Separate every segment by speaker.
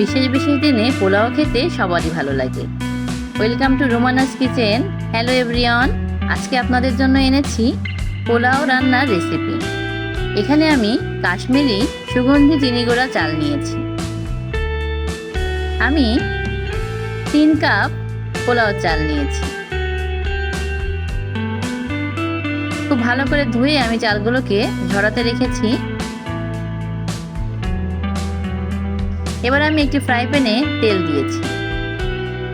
Speaker 1: বিশেষ বিশেষ দিনে পোলাও খেতে সবারই ভালো লাগে। Welcome to রোমানাস kitchen. Hello everyone, আজকে আপনাদের জন্য এনেছি পোলাও রান্নার রেসিপি। এখানে আমি কাশ্মীরি সুগন্ধি চিনি গুঁড়া চাল নিয়েছি। আমি 3 কাপ পোলাও চাল নিয়েছি। খুব ভালো করে ধুয়ে আমি চালগুলোকে ঝরাতে রেখেছি। এবার আমি একটি ফ্রাই প্যানে তেল দিয়েছি।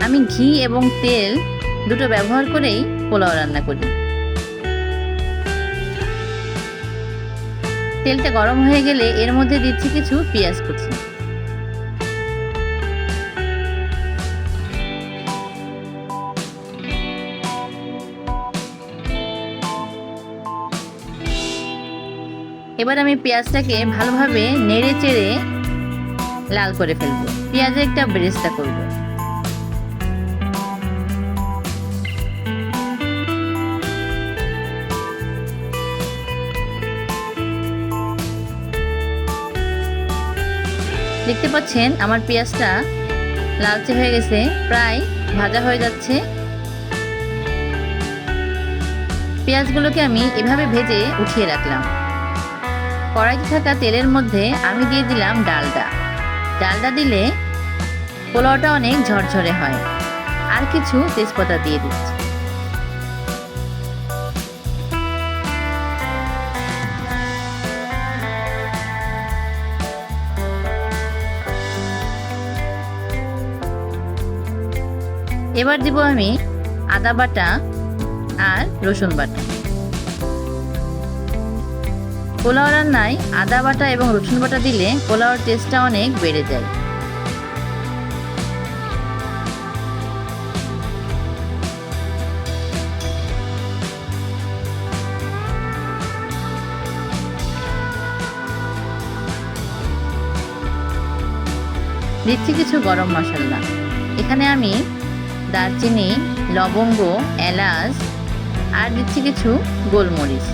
Speaker 1: আমি ঘি এবং তেল দুটো ব্যবহার করেই পোলাও রান্না করি। তেলটা গরম হয়ে গেলে এর মধ্যে দিচ্ছি কিছু পেঁয়াজ কুচি। এবার আমি পেঁয়াজটাকে ভালোভাবে নেড়ে চেড়ে লাল করে ফেলবো। পেঁয়াজের একটা বেরেস্তা করব। দেখতে পাচ্ছেন আমার পেঁয়াজটা লালচে হয়ে গেছে, প্রায় ভাজা হয়ে যাচ্ছে। পেঁয়াজগুলোকে আমি এভাবে ভেজে উঠিয়ে রাখলাম। কড়াইতে থাকা তেলের মধ্যে আমি দিয়ে দিলাম ডালডা। ডালডা দিলে পোলাওটা অনেক ঝরঝরে হয়। আর কিছু তেজপাতা দিয়ে দিচ্ছি। এবার দিব আমি আদা বাটা আর রসুন বাটা। পোলাও রান্নায় আদা বাটা এবং রসুন বাটা দিলে পোলাওর টেস্টটা অনেক বেড়ে যায়। দিচ্ছি কিছু গরম মশলা। এখানে আমি দারচিনি, লবঙ্গ, এলাচ আর দিচ্ছি কিছু গোলমরিচ।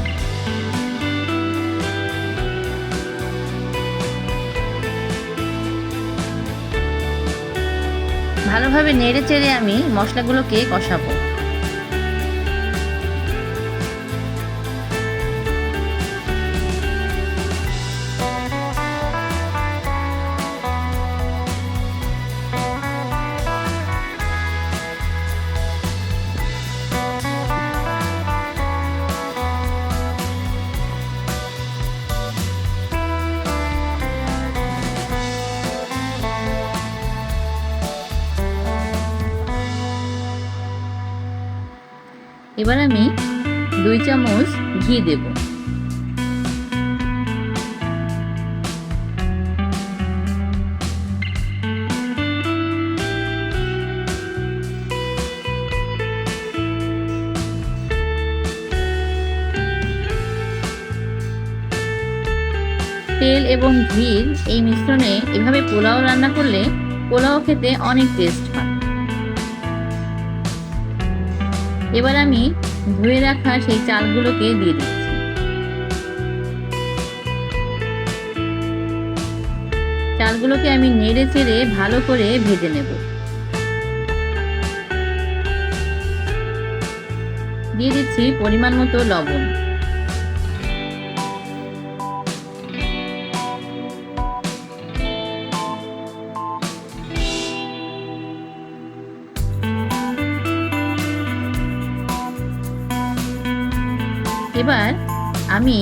Speaker 1: ভালোভাবে নেড়ে চেড়ে আমি মশলাগুলোকে কষাবো। এবার আমি 2 চামচ ঘি দেব। তেল এবং ঘির এই মিশ্রণে এভাবে পোলাও রান্না করলে পোলাও খেতে অনেক টেস্ট হয়। এবার আমি ধুয়ে রাখা সেই চালগুলোকে দিয়ে দিচ্ছি। চালগুলোকে আমি নেড়ে চেড়ে ভালো করে ভেজে নেব। দিয়ে দিচ্ছি পরিমাণ মতো লবণ। এবার আমি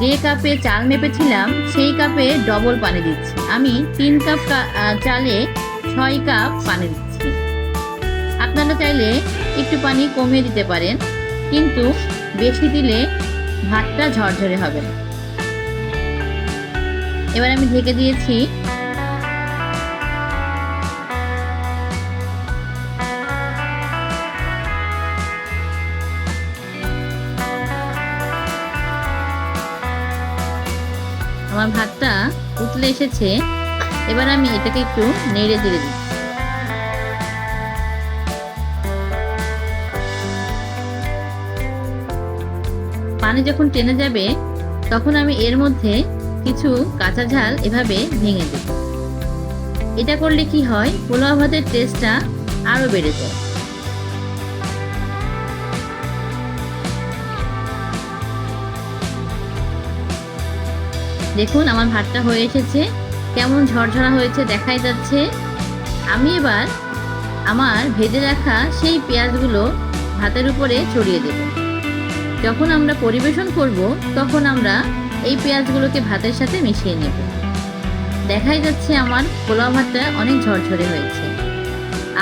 Speaker 1: যে কাপে চাল মেপেছিলাম সেই কাপে ডবল পানি দিচ্ছি। আমি 3 কাপ চালে 6 কাপ পানি দিচ্ছি। আপনারা চাইলে একটু পানি কমিয়ে দিতে পারেন, কিন্তু বেশি দিলে ভাতটা ঝরঝরে হবে না। এবার আমি ঢেকে দিয়েছি। আমার ভাতটা উতলে এসেছে। এবার আমি এটাকে একটু নেড়ে চেড়ে দিচ্ছি। পানি যখন টেনে যাবে তখন আমি এর মধ্যে কিছু কাঁচা ঝাল এভাবে ভেঙে দেব। এটা করলে কি হয়, পোলাও ভাতের টেস্টটা আরও বেড়ে যায়। দেখুন আমার ভাতটা হয়ে এসেছে, কেমন ঝরঝরা হয়েছে দেখাই যাচ্ছে। আমি এবার আমার ভেজে রাখা সেই পেঁয়াজগুলো ভাতের উপরে ছড়িয়ে দেব। যখন আমরা পরিবেশন করব তখন আমরা এই পেঁয়াজগুলোকে ভাতের সাথে মিশিয়ে নেব। দেখাই যাচ্ছে আমার পোলাও ভাতটা অনেক ঝরঝরে হয়েছে।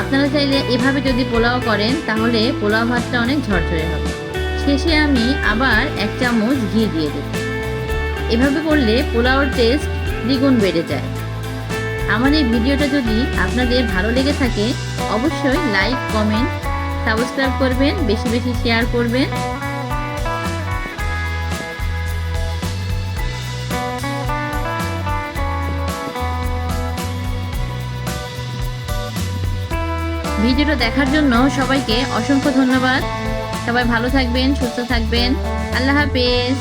Speaker 1: আপনারা চাইলে এভাবে যদি পোলাও করেন তাহলে পোলাও ভাতটা অনেক ঝরঝরে হবে। শেষে আমি আবার 1 চামচ ঘি দিয়ে দেব। এভাবে করলে পোলাওর টেস্ট দ্বিগুণ বেড়ে যায়। আমার এই ভিডিওটা যদি আপনাদের ভালো লেগে থাকে অবশ্যই লাইক, কমেন্ট, সাবস্ক্রাইব করবেন, বেশি বেশি শেয়ার করবেন। ভিডিওটা দেখার জন্য সবাইকে অসংখ্য ধন্যবাদ। সবাই ভালো থাকবেন, সুস্থ থাকবেন। আল্লাহ হাফেজ।